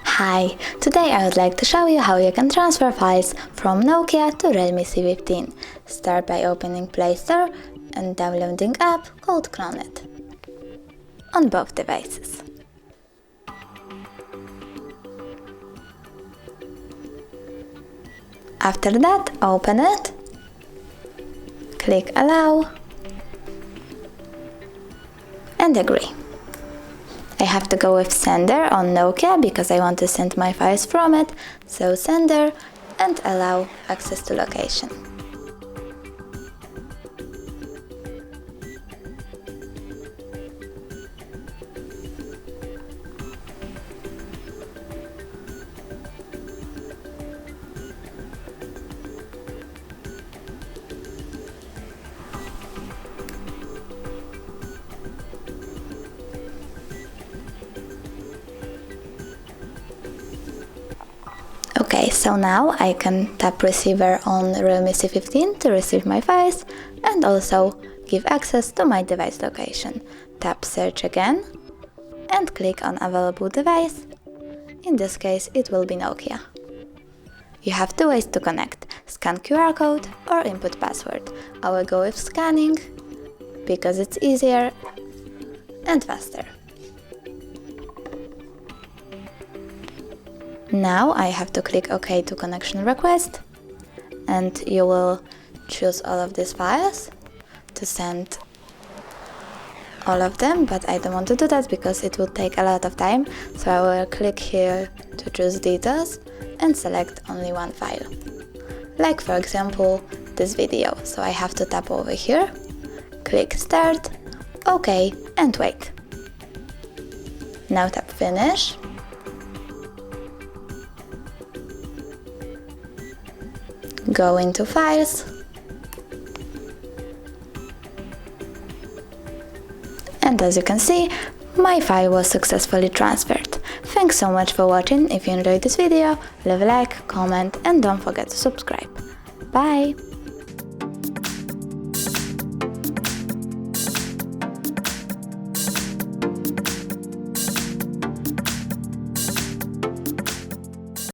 Hi! Today I would like to show you how you can transfer files from Nokia to Realme C15. Start by opening Play Store and downloading app called CLONEit on both devices. After that, open it, click Allow and agree. I have to go with Sender on Nokia because I want to send my files from it, so Sender and allow access to location. Okay, so now I can tap Receiver on Realme C15 to receive my files and also give access to my device location. Tap Search again and click on available device. In this case, it will be Nokia. You have two ways to connect: scan QR code or input password. I will go with scanning because it's easier and faster. Now I have to click OK to connection request, and you will choose all of these files to send all of them, but I don't want to do that because it will take a lot of time, so I will click here to choose details and select only one file, like for example this video. So I have to tap over here, click Start, OK and wait. Now tap Finish. Go into Files and as you can see, my file was successfully transferred. Thanks so much for watching. If you enjoyed this video, leave a like, comment and don't forget to subscribe. Bye!